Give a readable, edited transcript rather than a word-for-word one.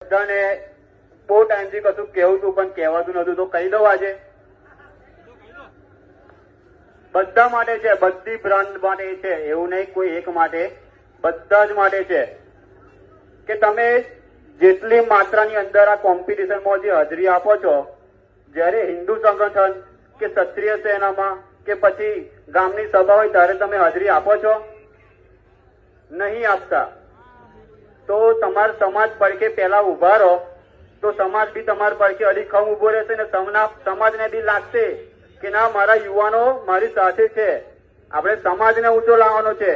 બધાને બહુ ટાઈમથી કશું કહેવું હતું પણ કહેવાતું નતું, તો કહી દઉં આજે બધા માટે છે, બધી બ્રાન્ડ માટે છે, એવું નહીં કોઈ એક માટે, બધા જ માટે છે કે તમે જેટલી માત્રાની અંદર આ કોમ્પિટિશનમાં જે હાજરી આપો છો, જ્યારે હિન્દુ સંગઠન કે ક્ષત્રિય સેનામાં કે પછી ગામની સભા હોય ત્યારે તમે હાજરી આપો છો? નહીં આપતા. તો તમારા સમાજ પડખે પહેલા ઉભા રહો, તો સમાજ બી તમારા પડખે અડીખમ ઉભો રહેશે ને સમાજને બી લાગશે કે ના, મારા યુવાનો મારી સાથે છે. આપણે સમાજને ઊંચો લાવવાનો છે.